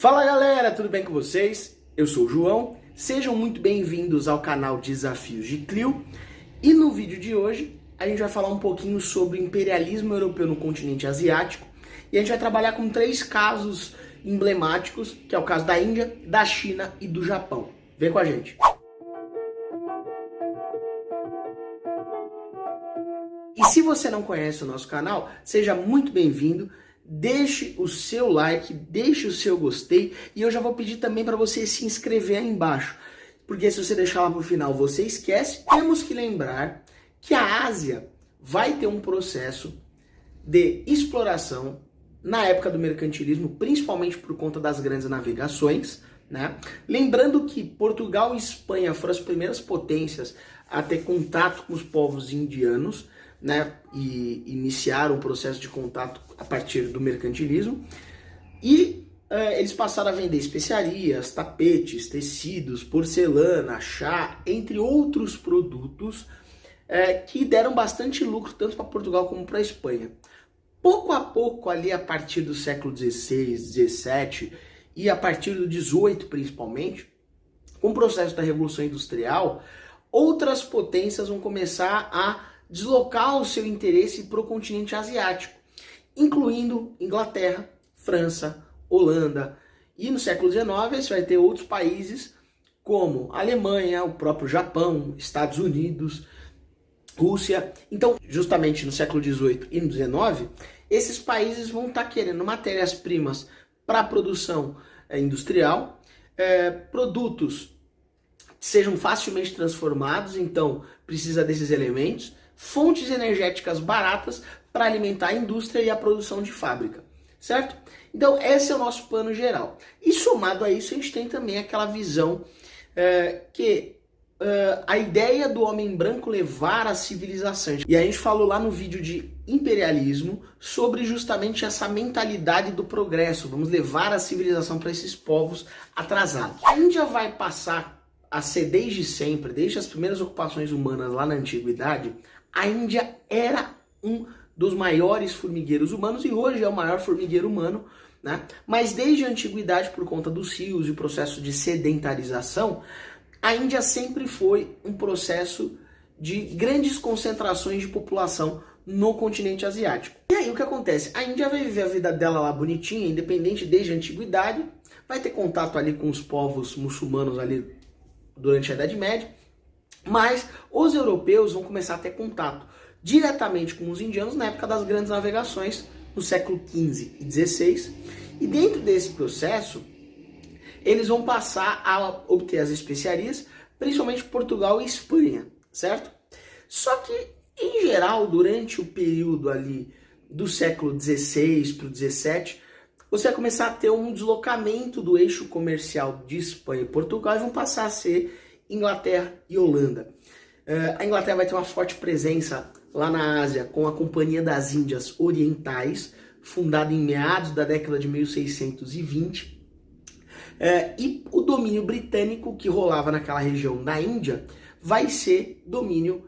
Fala galera, tudo bem com vocês? Eu sou o João, sejam muito bem-vindos ao canal Desafios de Clio e no vídeo de hoje a gente vai falar um pouquinho sobre o imperialismo europeu no continente asiático e a gente vai trabalhar com 3 casos emblemáticos, que é o caso da Índia, da China e do Japão. Vem com a gente! E se você não conhece o nosso canal, seja muito bem-vindo. Deixe o seu like, deixe o seu gostei e eu já vou pedir também para você se inscrever aí embaixo, porque se você deixar lá para o final você esquece. Temos que lembrar que a Ásia vai ter um processo de exploração na época do mercantilismo, principalmente por conta das grandes navegações, né? Lembrando que Portugal e Espanha foram as primeiras potências a ter contato com os povos indianos, né, e iniciaram o processo de contato a partir do mercantilismo, e eles passaram a vender especiarias, tapetes, tecidos, porcelana, chá, entre outros produtos que deram bastante lucro tanto para Portugal como para a Espanha. Pouco a pouco, ali a partir do século XVI, XVII e a partir do XVIII principalmente, com o processo da Revolução Industrial, outras potências vão começar a deslocar o seu interesse para o continente asiático, incluindo Inglaterra, França, Holanda. E no século XIX você vai ter outros países como Alemanha, o próprio Japão, Estados Unidos, Rússia. Então, justamente no século XVIII e no XIX, esses países vão estar querendo matérias-primas para a produção industrial, produtos que sejam facilmente transformados, então precisa desses elementos, fontes energéticas baratas para alimentar a indústria e a produção de fábrica, certo? Então esse é o nosso plano geral. E somado a isso a gente tem também aquela visão a ideia do homem branco levar a civilização. E a gente falou lá no vídeo de imperialismo sobre justamente essa mentalidade do progresso. Vamos levar a civilização para esses povos atrasados. A Índia vai passar a ser desde sempre, desde as primeiras ocupações humanas lá na antiguidade, a Índia era um dos maiores formigueiros humanos e hoje é o maior formigueiro humano, né? Mas desde a antiguidade, por conta dos rios e o processo de sedentarização, a Índia sempre foi um processo de grandes concentrações de população no continente asiático. E aí o que acontece? A Índia vai viver a vida dela lá bonitinha, independente desde a antiguidade, vai ter contato ali com os povos muçulmanos ali durante a Idade Média, mas os europeus vão começar a ter contato diretamente com os indianos na época das grandes navegações, no século XV e XVI, e dentro desse processo, eles vão passar a obter as especiarias, principalmente Portugal e Espanha, certo? Só que, em geral, durante o período ali do século XVI para o XVII, você vai começar a ter um deslocamento do eixo comercial de Espanha e Portugal e vão passar a ser Inglaterra e Holanda. A Inglaterra vai ter uma forte presença lá na Ásia com a Companhia das Índias Orientais, fundada em meados da década de 1620. E o domínio britânico que rolava naquela região da Índia vai ser domínio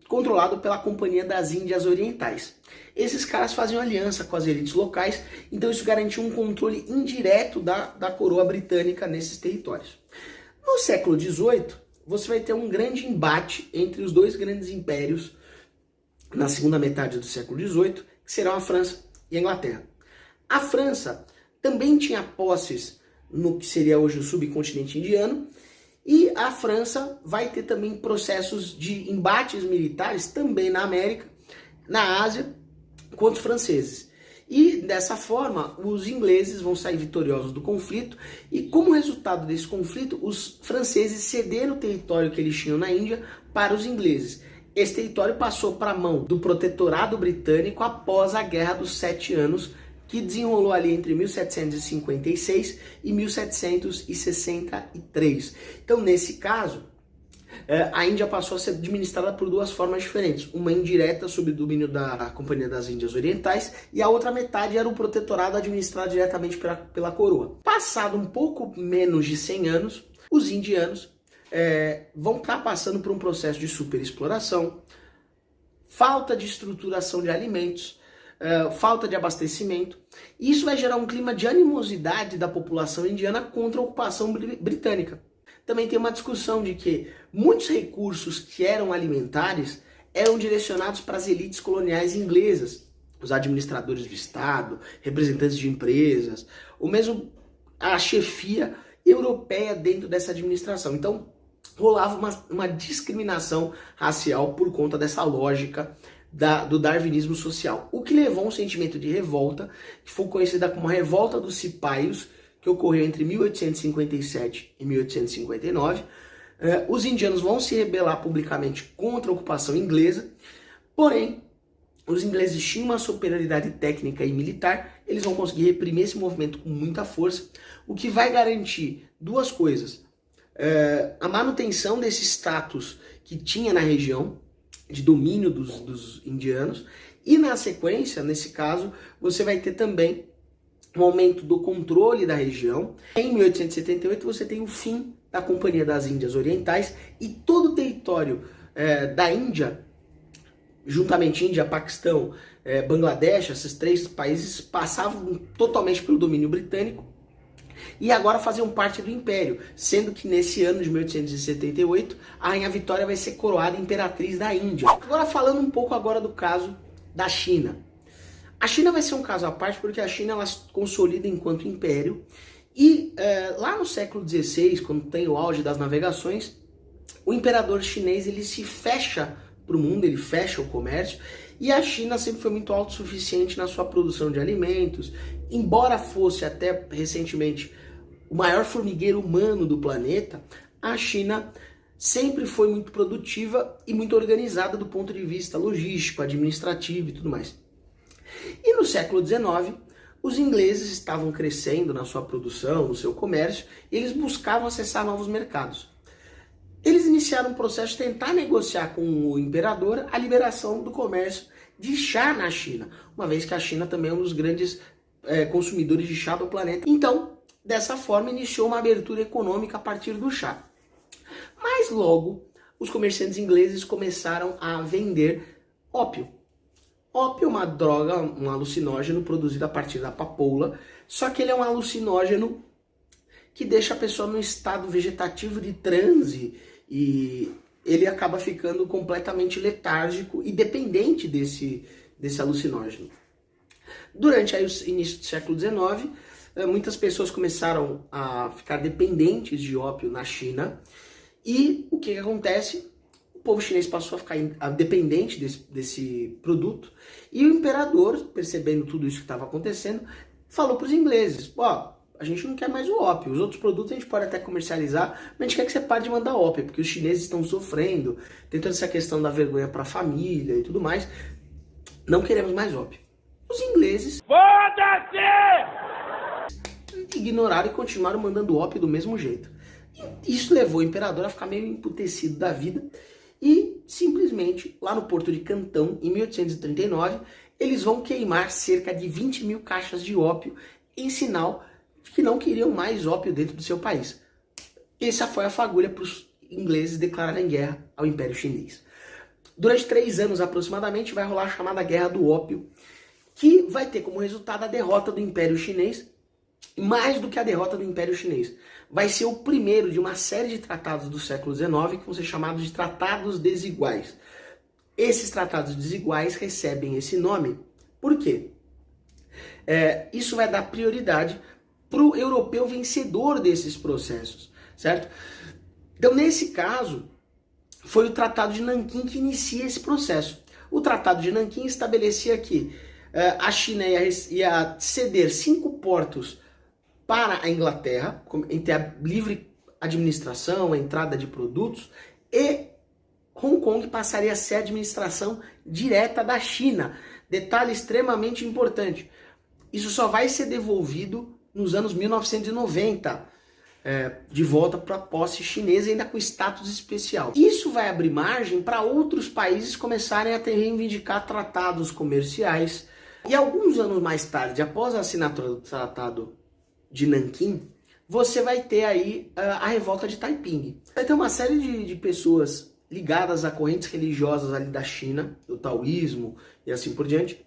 controlado pela Companhia das Índias Orientais. Esses caras faziam aliança com as elites locais, então isso garantia um controle indireto da coroa britânica nesses territórios. No século XVIII, você vai ter um grande embate entre os dois grandes impérios na segunda metade do século XVIII, que serão a França e a Inglaterra. A França também tinha posses no que seria hoje o subcontinente indiano, e a França vai ter também processos de embates militares também na América, na Ásia, contra os franceses. E dessa forma, os ingleses vão sair vitoriosos do conflito, e como resultado desse conflito, os franceses cederam o território que eles tinham na Índia para os ingleses. Esse território passou para a mão do protetorado britânico após a Guerra dos 7 Anos, que desenrolou ali entre 1756 e 1763. Então, nesse caso, a Índia passou a ser administrada por 2 formas diferentes. Uma indireta, sob o domínio da Companhia das Índias Orientais, e a outra metade era o protetorado administrado diretamente pela coroa. Passado um pouco menos de 100 anos, os indianos vão estar passando por um processo de superexploração, falta de estruturação de alimentos, falta de abastecimento. E isso vai gerar um clima de animosidade da população indiana contra a ocupação britânica. Também tem uma discussão de que muitos recursos que eram alimentares eram direcionados para as elites coloniais inglesas, os administradores do Estado, representantes de empresas, ou mesmo a chefia europeia dentro dessa administração. Então, rolava uma discriminação racial por conta dessa lógica do darwinismo social, o que levou a um sentimento de revolta, que foi conhecida como a Revolta dos Cipaios, que ocorreu entre 1857 e 1859. Os indianos vão se rebelar publicamente contra a ocupação inglesa, porém, os ingleses tinham uma superioridade técnica e militar, eles vão conseguir reprimir esse movimento com muita força, o que vai garantir duas coisas: a manutenção desse status que tinha na região, de domínio dos indianos, e na sequência, nesse caso, você vai ter também um aumento do controle da região. Em 1878 você tem o fim da Companhia das Índias Orientais e todo o território da Índia, juntamente Índia, Paquistão, Bangladesh, esses três países passavam totalmente pelo domínio britânico e agora faziam parte do Império, sendo que nesse ano de 1878 a Rainha Vitória vai ser coroada Imperatriz da Índia. Agora falando um pouco agora do caso da China. A China vai ser um caso à parte porque a China ela se consolida enquanto império e lá no século XVI, quando tem o auge das navegações, o imperador chinês ele se fecha para o mundo, ele fecha o comércio, e a China sempre foi muito autossuficiente na sua produção de alimentos, embora fosse até recentemente o maior formigueiro humano do planeta, a China sempre foi muito produtiva e muito organizada do ponto de vista logístico, administrativo e tudo mais. E no século XIX, os ingleses estavam crescendo na sua produção, no seu comércio, e eles buscavam acessar novos mercados. Eles iniciaram um processo de tentar negociar com o imperador a liberação do comércio de chá na China, uma vez que a China também é um dos grandes consumidores de chá do planeta. Então, dessa forma, iniciou uma abertura econômica a partir do chá. Mas logo, os comerciantes ingleses começaram a vender ópio. Ópio é uma droga, um alucinógeno produzido a partir da papoula, só que ele é um alucinógeno que deixa a pessoa num estado vegetativo de transe e ele acaba ficando completamente letárgico e dependente desse alucinógeno. Durante aí, o início do século XIX, muitas pessoas começaram a ficar dependentes de ópio na China e o que acontece? O povo chinês passou a ficar dependente desse produto e o imperador, percebendo tudo isso que estava acontecendo, falou para os ingleses: a gente não quer mais o ópio, os outros produtos a gente pode até comercializar, mas a gente quer que você pare de mandar ópio, porque os chineses estão sofrendo, tem toda essa questão da vergonha para a família e tudo mais, não queremos mais ópio. Os ingleses ignoraram e continuaram mandando ópio do mesmo jeito. E isso levou o imperador a ficar meio emputecido da vida e simplesmente, lá no porto de Cantão, em 1839, eles vão queimar cerca de 20 mil caixas de ópio em sinal de que não queriam mais ópio dentro do seu país. Essa foi a fagulha para os ingleses declararem guerra ao Império Chinês. Durante 3 anos aproximadamente vai rolar a chamada Guerra do Ópio, que vai ter como resultado a derrota do Império Chinês. Mais do que a derrota do Império Chinês, vai ser o primeiro de uma série de tratados do século XIX que vão ser chamados de tratados desiguais. Esses tratados desiguais recebem esse nome. Por quê? Isso vai dar prioridade para o europeu vencedor desses processos, certo? Então, nesse caso, foi o Tratado de Nanquim que inicia esse processo. O Tratado de Nanquim estabelecia que a China ia ceder 5 portos para a Inglaterra, entre a livre administração, a entrada de produtos, e Hong Kong passaria a ser a administração direta da China. Detalhe extremamente importante, isso só vai ser devolvido nos anos 1990, de volta para a posse chinesa, ainda com status especial. Isso vai abrir margem para outros países começarem a reivindicar tratados comerciais. E alguns anos mais tarde, após a assinatura do Tratado de Nanquim, você vai ter aí a revolta de Taiping. Vai ter uma série de pessoas ligadas a correntes religiosas ali da China, do taoísmo e assim por diante,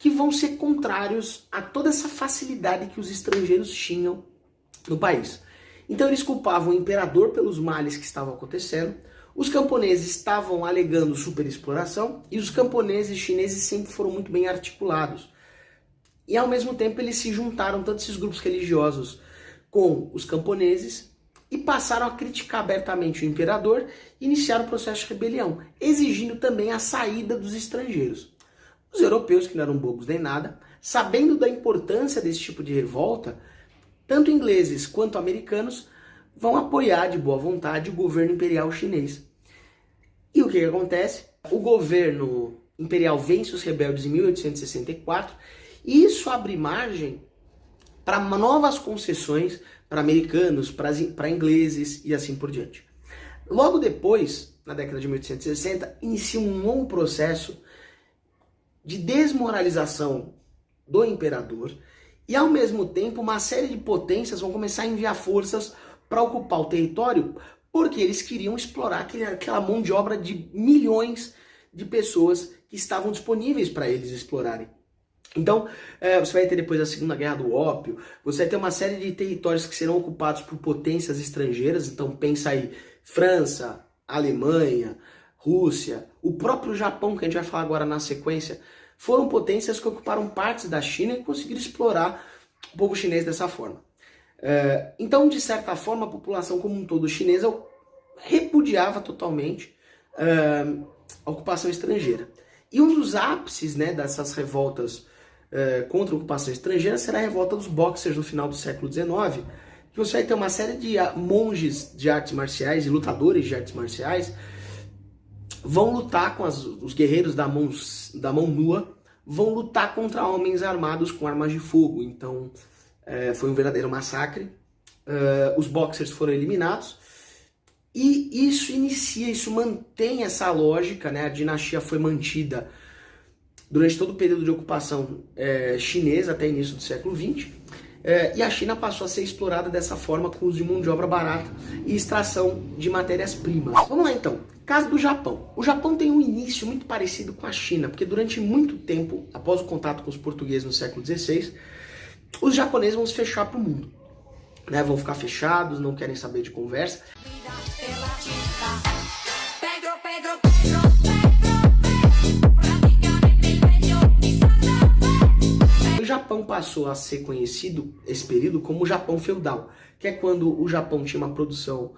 que vão ser contrários a toda essa facilidade que os estrangeiros tinham no país. Então eles culpavam o imperador pelos males que estavam acontecendo, os camponeses estavam alegando superexploração e os camponeses chineses sempre foram muito bem articulados. E ao mesmo tempo eles se juntaram, tanto esses grupos religiosos com os camponeses, e passaram a criticar abertamente o imperador e iniciaram o processo de rebelião, exigindo também a saída dos estrangeiros. Os europeus, que não eram bobos nem nada, sabendo da importância desse tipo de revolta, tanto ingleses quanto americanos vão apoiar de boa vontade o governo imperial chinês. E o que acontece? O governo imperial vence os rebeldes em 1864 e isso abre margem para novas concessões para americanos, para ingleses e assim por diante. Logo depois, na década de 1860, inicia um longo processo de desmoralização do imperador e, ao mesmo tempo, uma série de potências vão começar a enviar forças para ocupar o território porque eles queriam explorar aquela mão de obra de milhões de pessoas que estavam disponíveis para eles explorarem. Então, você vai ter depois a Segunda Guerra do Ópio, você vai ter uma série de territórios que serão ocupados por potências estrangeiras, então pensa aí, França, Alemanha, Rússia, o próprio Japão, que a gente vai falar agora na sequência, foram potências que ocuparam partes da China e conseguiram explorar o povo chinês dessa forma. Então, de certa forma, a população como um todo chinesa repudiava totalmente a ocupação estrangeira. E um dos ápices, né, dessas revoltas contra a ocupação estrangeira será a revolta dos Boxers no final do século XIX, que você vai ter uma série de monges de artes marciais e lutadores de artes marciais vão lutar com os guerreiros da mão nua, vão lutar contra homens armados com armas de fogo. Então foi um verdadeiro massacre. Os Boxers foram eliminados e isso mantém essa lógica, né? A dinastia foi mantida durante todo o período de ocupação chinesa até o início do século XX, e a China passou a ser explorada dessa forma com uso de mão de obra barata e extração de matérias-primas. Vamos lá então, caso do Japão. O Japão tem um início muito parecido com a China, porque durante muito tempo, após o contato com os portugueses no século XVI, os japoneses vão se fechar para o mundo, né? Vão ficar fechados, não querem saber de conversa. O Japão passou a ser conhecido, esse período, como o Japão feudal, que é quando o Japão tinha uma produção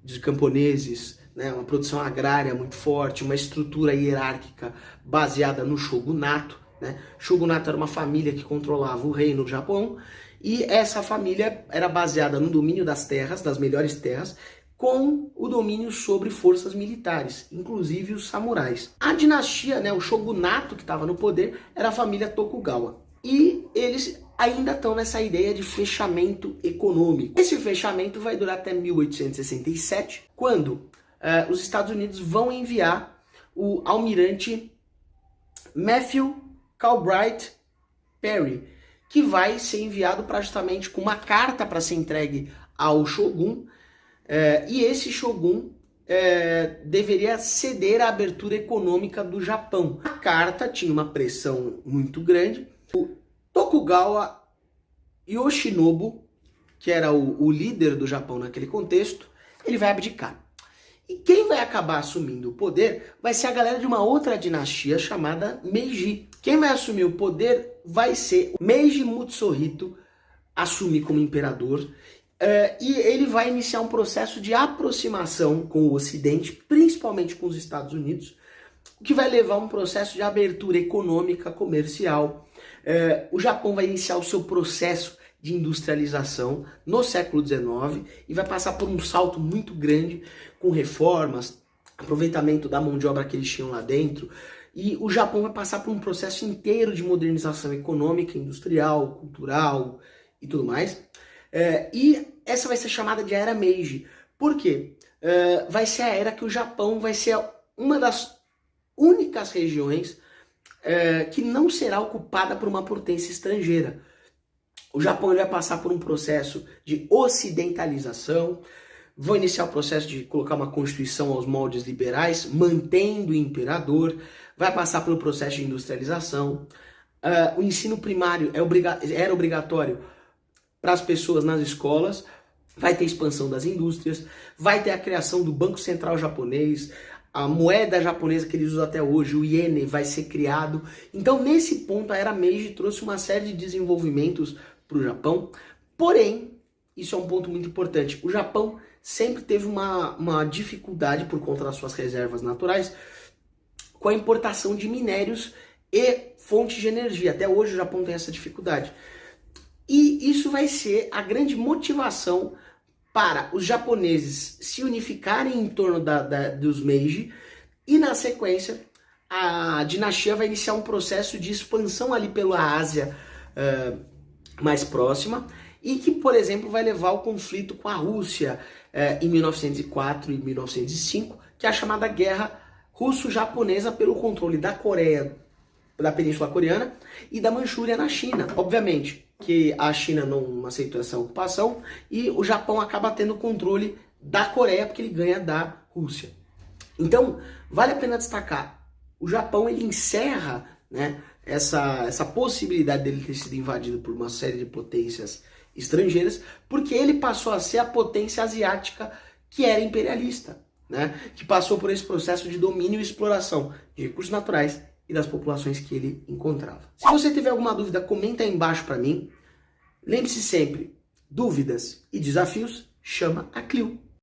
de camponeses, né, uma produção agrária muito forte, uma estrutura hierárquica baseada no shogunato. Né? Shogunato era uma família que controlava o reino do Japão, e essa família era baseada no domínio das terras, das melhores terras, com o domínio sobre forças militares, inclusive os samurais. A dinastia, né, o shogunato que estava no poder, era a família Tokugawa. E eles ainda estão nessa ideia de fechamento econômico. Esse fechamento vai durar até 1867, quando os Estados Unidos vão enviar o almirante Matthew Calbright Perry, que vai ser enviado justamente com uma carta para ser entregue ao Shogun, e esse Shogun deveria ceder à abertura econômica do Japão. A carta tinha uma pressão muito grande. O Tokugawa Yoshinobu, que era o líder do Japão naquele contexto, ele vai abdicar. E quem vai acabar assumindo o poder vai ser a galera de uma outra dinastia chamada Meiji. Quem vai assumir o poder vai ser Meiji Mutsuhito, assumir como imperador, e ele vai iniciar um processo de aproximação com o Ocidente, principalmente com os Estados Unidos, o que vai levar a um processo de abertura econômica, comercial. O Japão vai iniciar o seu processo de industrialização no século XIX e vai passar por um salto muito grande com reformas, aproveitamento da mão de obra que eles tinham lá dentro. E o Japão vai passar por um processo inteiro de modernização econômica, industrial, cultural e tudo mais. E essa vai ser chamada de Era Meiji. Por quê? Vai ser a era que o Japão vai ser uma das únicas regiões que não será ocupada por uma potência estrangeira. O Japão vai passar por um processo de ocidentalização, vão iniciar o processo de colocar uma constituição aos moldes liberais, mantendo o imperador, vai passar pelo processo de industrialização. O ensino primário era obrigatório para as pessoas nas escolas, vai ter expansão das indústrias, vai ter a criação do Banco Central japonês, a moeda japonesa que eles usam até hoje, o iene, vai ser criado. Então, nesse ponto, a Era Meiji trouxe uma série de desenvolvimentos para o Japão, porém, isso é um ponto muito importante, o Japão sempre teve uma dificuldade, por conta das suas reservas naturais, com a importação de minérios e fontes de energia. Até hoje o Japão tem essa dificuldade. E isso vai ser a grande motivação para os japoneses se unificarem em torno dos Meiji, e na sequência a dinastia vai iniciar um processo de expansão ali pela Ásia mais próxima, e que, por exemplo, vai levar ao conflito com a Rússia em 1904 e 1905, que é a chamada Guerra Russo-Japonesa pelo controle da Coreia, da Península Coreana, e da Manchúria na China. Obviamente que a China não aceitou essa ocupação e o Japão acaba tendo controle da Coreia porque ele ganha da Rússia. Então, vale a pena destacar, o Japão ele encerra, né, essa possibilidade dele ter sido invadido por uma série de potências estrangeiras, porque ele passou a ser a potência asiática que era imperialista, né, que passou por esse processo de domínio e exploração de recursos naturais e das populações que ele encontrava. Se você tiver alguma dúvida, comenta aí embaixo para mim. Lembre-se sempre, dúvidas e desafios, chama a Clio.